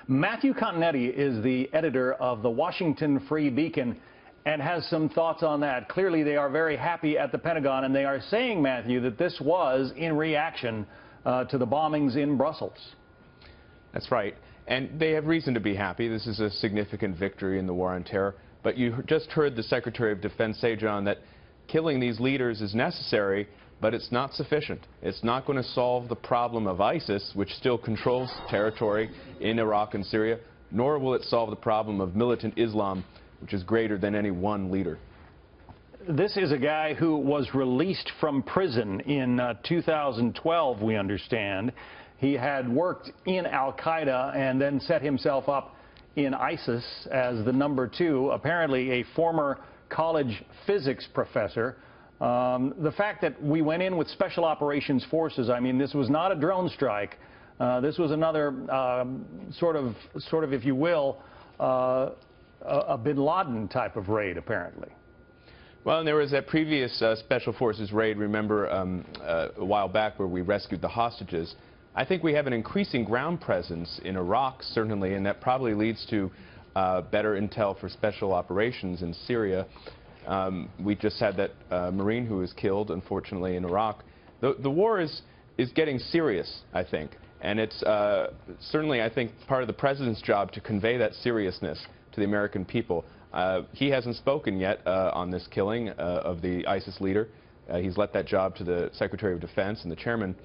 Matthew Continetti is the editor of the Washington Free Beacon and has some thoughts on that. Clearly, they are very happy at the Pentagon, and they are saying, Matthew, that this was in reaction to the bombings in Brussels. That's right. And they have reason to be happy. This is a significant victory in the war on terror. But you just heard the Secretary of Defense say, John, that killing these leaders is necessary, but it's not sufficient. It's not going to solve the problem of ISIS, which still controls territory in Iraq and Syria, nor will it solve the problem of militant Islam, which is greater than any one leader. This is a guy who was released from prison in 2012, we understand. He had worked in al-Qaeda and then set himself up in ISIS as the #2, apparently a former college physics professor. The fact that we went in with Special Operations Forces, I mean, this was not a drone strike. This was another sort of, if you will, a bin Laden type of raid, apparently. Well, and there was that previous Special Forces raid, remember, a while back where we rescued the hostages. I think we have an increasing ground presence in Iraq, certainly, and that probably leads to better intel for special operations in Syria. We just had that Marine who was killed, unfortunately, in Iraq. The war is getting serious, I think. And it's certainly, I think, part of the President's job to convey that seriousness to the American people. He hasn't spoken yet on this killing of the ISIS leader. He's let that job to the Secretary of Defense and the chairman.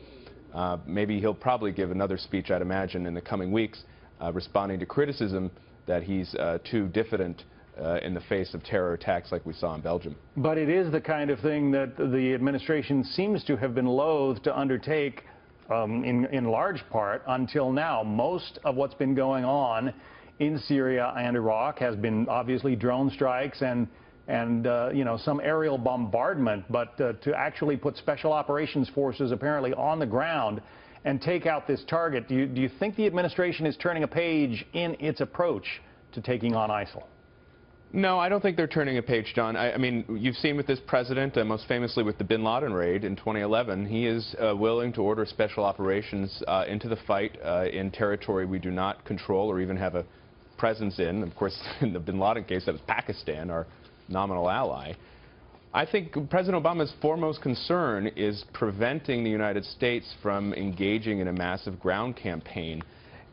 Maybe he'll probably give another speech, I'd imagine, in the coming weeks, responding to criticism that he's too diffident in the face of terror attacks like we saw in Belgium. But it is the kind of thing that the administration seems to have been loath to undertake in large part until now. Most of what's been going on in Syria and Iraq has been obviously drone strikes and you know, some aerial bombardment, but to actually put Special Operations Forces apparently on the ground and take out this target, do you think the administration is turning a page in its approach to taking on ISIL? No, I don't think they're turning a page, John. I mean, you've seen with this president, most famously with the bin Laden raid in 2011, he is willing to order special operations into the fight in territory we do not control or even have a presence in. Of course, in the bin Laden case, that was Pakistan, our nominal ally. I think President Obama's foremost concern is preventing the United States from engaging in a massive ground campaign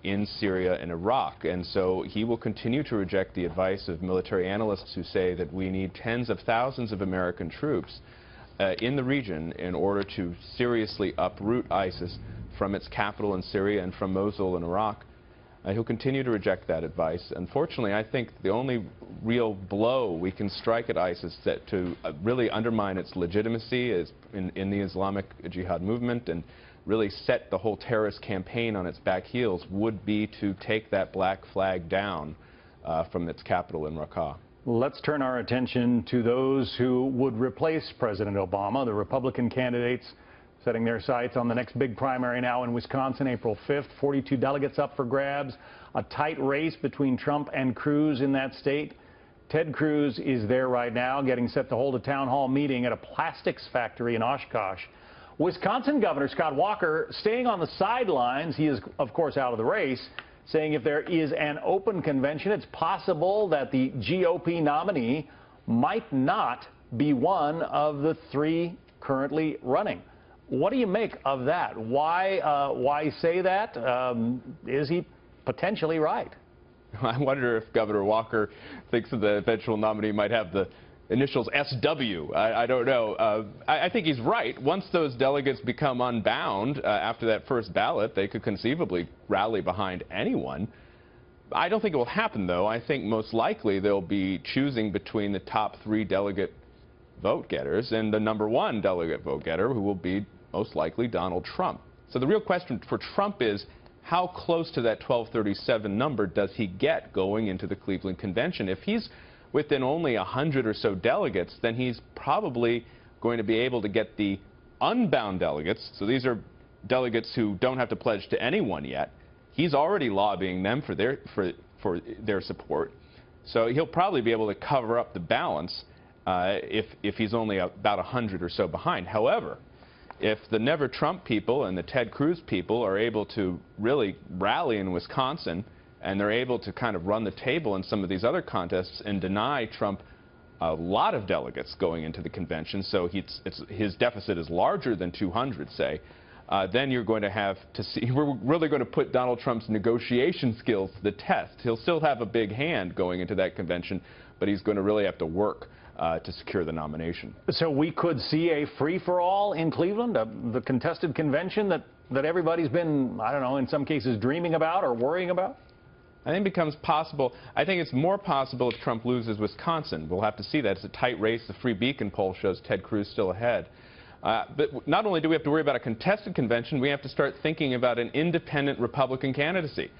in Syria and Iraq. And so he will continue to reject the advice of military analysts who say that we need tens of thousands of American troops in the region in order to seriously uproot ISIS from its capital in Syria and from Mosul in Iraq. He'll continue to reject that advice. Unfortunately, I think the only real blow we can strike at ISIS to really undermine its legitimacy is in the Islamic Jihad movement and really set the whole terrorist campaign on its back heels would be to take that black flag down from its capital in Raqqa. Let's turn our attention to those who would replace President Obama, the Republican candidates setting their sights on the next big primary now in Wisconsin, April 5th. 42 delegates up for grabs. A tight race between Trump and Cruz in that state. Ted Cruz is there right now, getting set to hold a town hall meeting at a plastics factory in Oshkosh. Wisconsin Governor Scott Walker staying on the sidelines. He is, of course, out of the race, saying if there is an open convention, it's possible that the GOP nominee might not be one of the three currently running. What do you make of that? Why say that? Is he potentially right? I wonder if Governor Walker thinks that the eventual nominee might have the initials SW. I don't know. I think he's right. Once those delegates become unbound after that first ballot, they could conceivably rally behind anyone. I don't think it will happen, though. I think most likely they'll be choosing between the top 3 delegate vote getters and the #1 delegate vote getter, who will be most likely Donald Trump. So the real question for Trump is, how close to that 1237 number does he get going into the Cleveland convention? If he's within only 100 or so delegates, then he's probably going to be able to get the unbound delegates. So these are delegates who don't have to pledge to anyone yet. He's already lobbying them for their support. So he'll probably be able to cover up the balance if he's only about 100 or so behind. However, if the Never Trump people and the Ted Cruz people are able to really rally in Wisconsin and they're able to kind of run the table in some of these other contests and deny Trump a lot of delegates going into the convention, so his deficit is larger than 200, say, then you're going to have to see, we're really going to put Donald Trump's negotiation skills to the test. He'll still have a big hand going into that convention, but he's going to really have to work to secure the nomination. So we could see a free-for-all in Cleveland, the contested convention that everybody's been, I don't know, in some cases dreaming about or worrying about? I think it becomes possible. I think it's more possible if Trump loses Wisconsin. We'll have to see that. It's a tight race. The Free Beacon poll shows Ted Cruz still ahead. But not only do we have to worry about a contested convention, we have to start thinking about an independent Republican candidacy.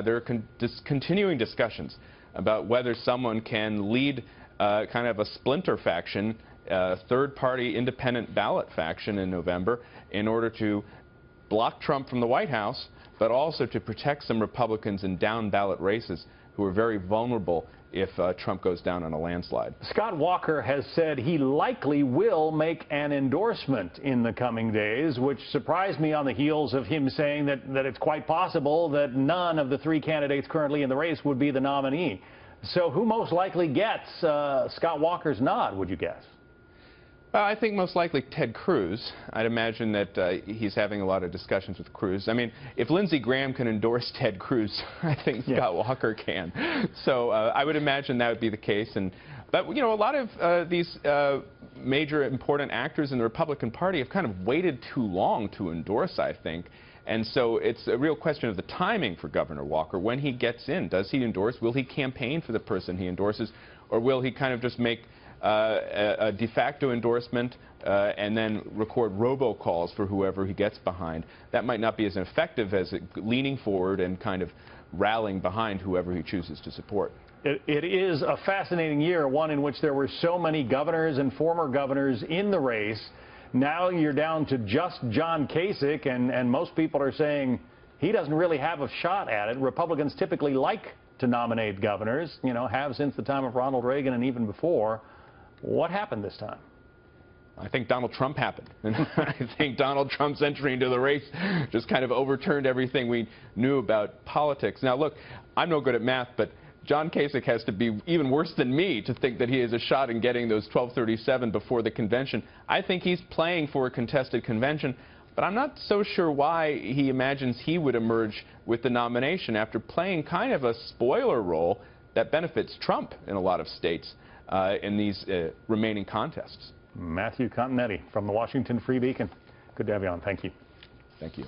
There are continuing discussions about whether someone can lead kind of a splinter faction, a third-party independent ballot faction in November in order to block Trump from the White House, but also to protect some Republicans in down-ballot races who are very vulnerable if Trump goes down on a landslide. Scott Walker has said he likely will make an endorsement in the coming days, which surprised me on the heels of him saying that it's quite possible that none of the three candidates currently in the race would be the nominee. So who most likely gets Scott Walker's nod, would you guess? I think most likely Ted Cruz. I'd imagine that he's having a lot of discussions with Cruz. I mean, if Lindsey Graham can endorse Ted Cruz, I think Scott Walker can. So I would imagine that would be the case. But, you know, a lot of these major important actors in the Republican Party have kind of waited too long to endorse, I think. And so it's a real question of the timing for Governor Walker. When he gets in, does he endorse? Will he campaign for the person he endorses? Or will he kind of just make a de facto endorsement and then record robocalls for whoever he gets behind? That might not be as effective as leaning forward and kind of rallying behind whoever he chooses to support. It is a fascinating year, one in which there were so many governors and former governors in the race. Now you're down to just John Kasich, and most people are saying he doesn't really have a shot at it. Republicans typically like to nominate governors, you know, have since the time of Ronald Reagan and even before. What happened this time? I think Donald Trump happened. And I think Donald Trump's entry into the race just kind of overturned everything we knew about politics. Now, look, I'm no good at math, but John Kasich has to be even worse than me to think that he has a shot in getting those 1237 before the convention. I think he's playing for a contested convention, but I'm not so sure why he imagines he would emerge with the nomination after playing kind of a spoiler role that benefits Trump in a lot of states in these remaining contests. Matthew Continetti from the Washington Free Beacon. Good to have you on. Thank you. Thank you.